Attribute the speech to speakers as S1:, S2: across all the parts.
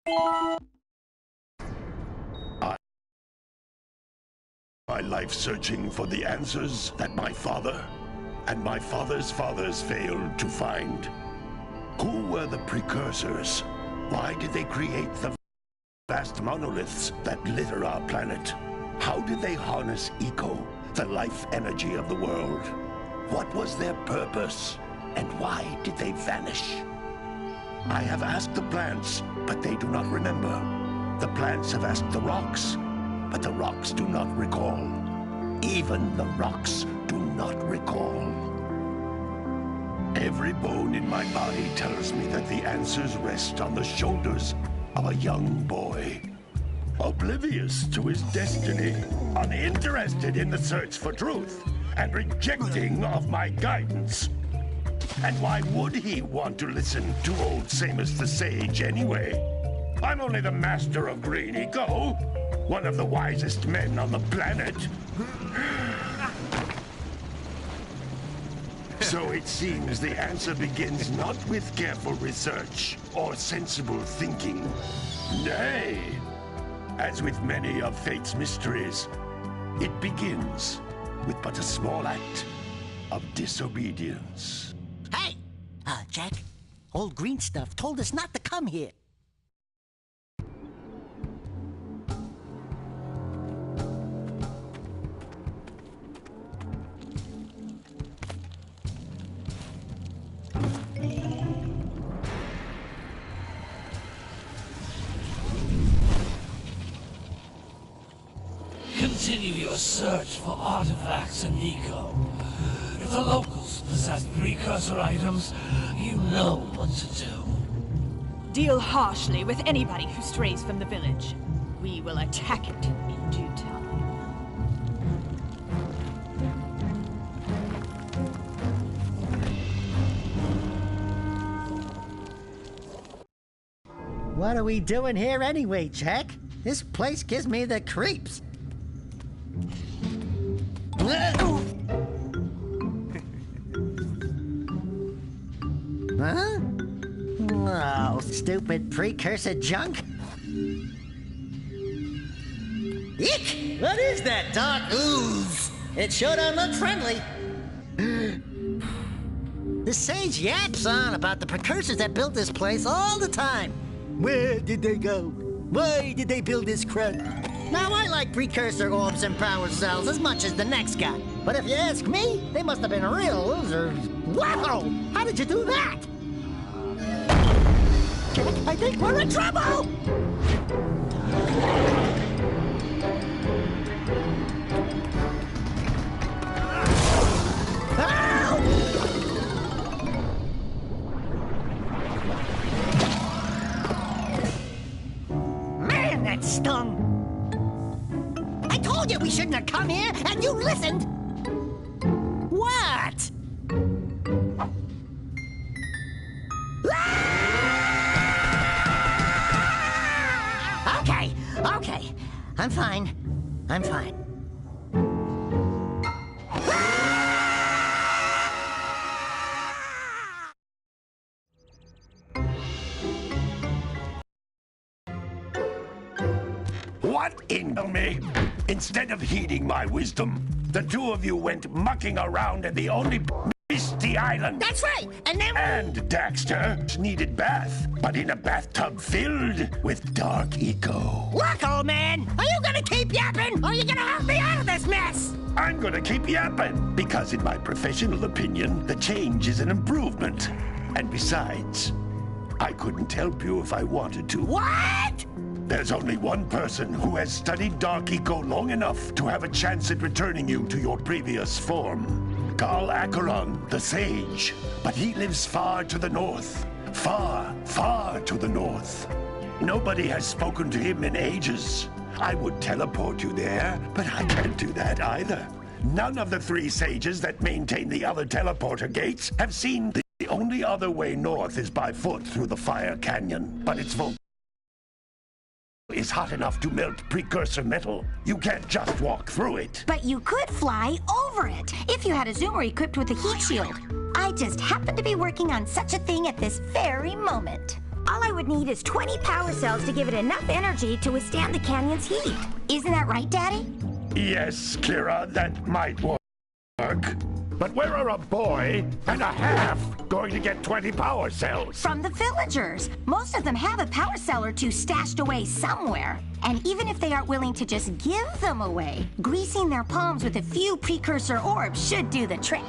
S1: My life searching for the answers that my father and my father's fathers failed to find. Who were the precursors? Why did they create the vast monoliths that litter our planet? How did they harness eco, the life energy of the world? What was their purpose? And why did they vanish? I have asked the plants, but they do not remember. The plants have asked the rocks, but the rocks do not recall. Even the rocks do not recall. Every bone in my body tells me that the answers rest on the shoulders of a young boy. Oblivious to his destiny, uninterested in the search for truth, and rejecting of my guidance. And why would he want to listen to old Samus the Sage anyway? I'm only the master of green eco, one of the wisest men on the planet. So it seems the answer begins not with careful research or sensible thinking. Nay, as with many of fate's mysteries, it begins with but a small act of disobedience.
S2: Hey! Jack, old green stuff told us not to come here.
S3: Continue your search for artifacts and eco. If the locals possess precursor items, you know what to do.
S4: Deal harshly with anybody who strays from the village. We will attack it in due time.
S2: What are we doing here anyway, Jack? This place gives me the creeps. Huh? Oh, stupid precursor junk. Eek! What is that dark ooze? It sure don't look friendly. The sage yaps on about the precursors that built this place all the time. Where did they go? Why did they build this crud? Now, I like precursor orbs and power cells as much as the next guy. But if you ask me, they must have been real losers. Wow! How did you do that? Jack, I think we're in trouble! Man, that stung! I told you we shouldn't have come here, and you listened! What? Okay. I'm fine.
S1: What in me? Instead of heeding my wisdom, the two of you went mucking around in the only misty island.
S2: That's right, and then...
S1: And Dexter needed bath, but in a bathtub filled with dark eco.
S2: Look, old man, are you gonna keep yapping, or are you gonna help me out of this mess?
S1: I'm gonna keep yapping, because in my professional opinion, the change is an improvement. And besides, I couldn't help you if I wanted to.
S2: What?
S1: There's only one person who has studied dark eco long enough to have a chance at returning you to your previous form. Carl Acheron, the Sage. But he lives far to the north. Far, far to the north. Nobody has spoken to him in ages. I would teleport you there, but I can't do that either. None of the three sages that maintain the other teleporter gates have seen the only other way north is by foot through the Fire Canyon. But its volcano is hot enough to melt precursor metal. You can't just walk through it.
S5: But you could fly over it if you had a zoomer equipped with a heat shield. I just happen to be working on such a thing at this very moment. All I would need is 20 power cells to give it enough energy to withstand the canyon's heat. Isn't that right, Daddy?
S1: Yes, Kira, that might work. But where are a boy and a half going to get 20 power cells?
S5: From the villagers. Most of them have a power cell or two stashed away somewhere. And even if they aren't willing to just give them away, greasing their palms with a few precursor orbs should do the trick.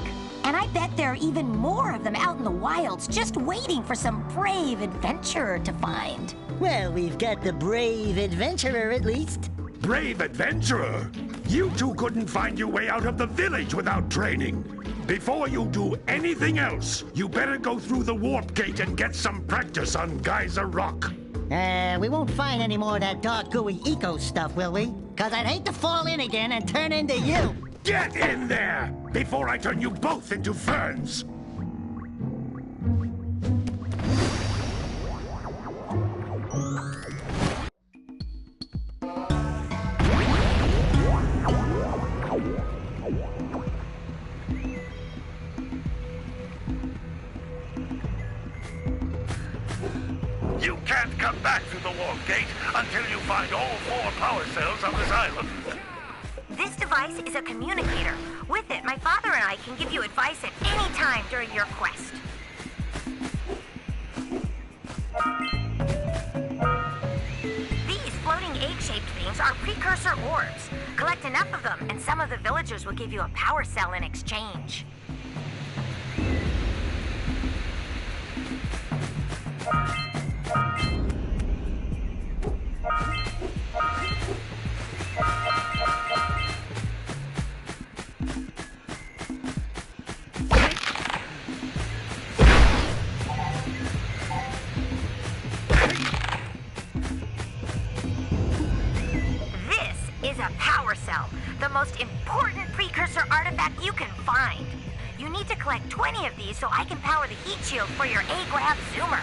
S5: And I bet there are even more of them out in the wilds just waiting for some brave adventurer to find.
S2: Well, we've got the brave adventurer at least.
S1: Brave adventurer? You two couldn't find your way out of the village without training. Before you do anything else, you better go through the warp gate and get some practice on Geyser Rock.
S2: We won't find any more of that dark gooey eco stuff, will we? 'Cause I'd hate to fall in again and turn into you.
S1: Get in there before I turn you both into ferns. You can't come back through the warp gate until you find all 4 power cells on this island.
S5: This device is a communicator. With it, my father and I can give you advice at any time during your quest. These floating egg-shaped things are precursor orbs. Collect enough of them, and some of the villagers will give you a power cell in exchange. Is a power cell, the most important precursor artifact you can find. You need to collect 20 of these so I can power the heat shield for your A-Grab zoomer.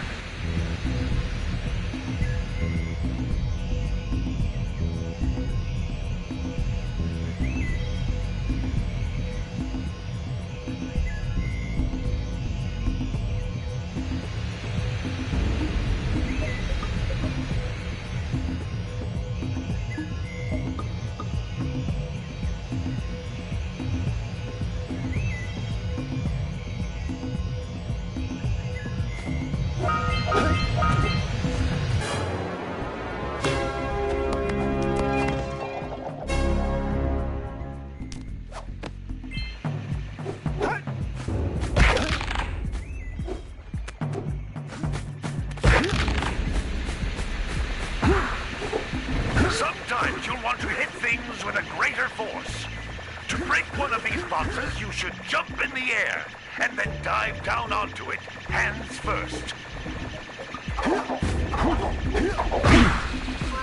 S1: Sometimes you'll want to hit things with a greater force. To break one of these boxes, you should jump in the air and then dive down onto it, hands first.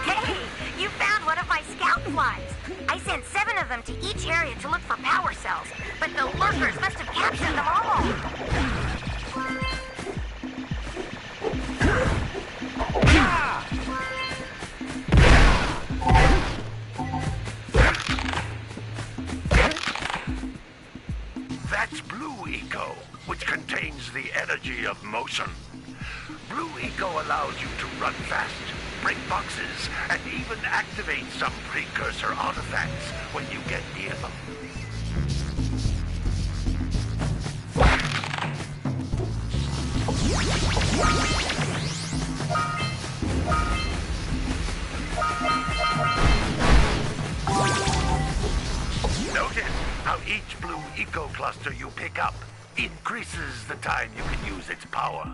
S5: Hey, you found one of my scout flies. I sent 7 of them to each area to look for power cells, but the lurkers must have captured them all.
S1: That's Blue Eco, which contains the energy of motion. Blue Eco allows you to run fast, break boxes, and even activate some precursor artifacts when you get near them. Notice how each Blue Eco cluster you pick up increases the time you can use its power.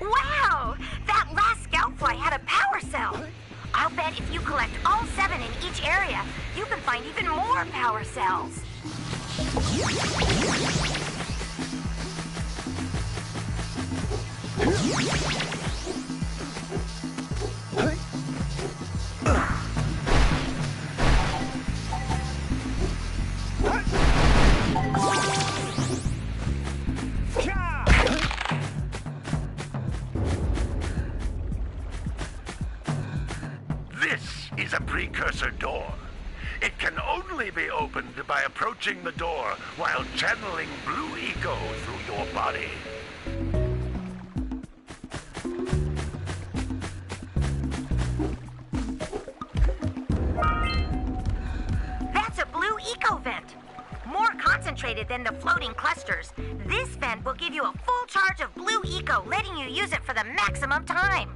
S5: Wow! That last scoutfly had a power cell. I'll bet if you collect all 7 in each area, you can find even more power cells.
S1: precursor door. It can only be opened by approaching the door while channeling blue eco through your body.
S5: That's a blue eco vent. More concentrated than the floating clusters. This vent will give you a full charge of blue eco, letting you use it for the maximum time.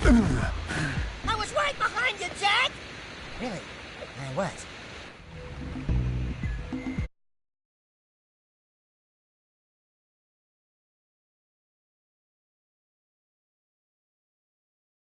S2: I was right behind you, Jack! Really? I was.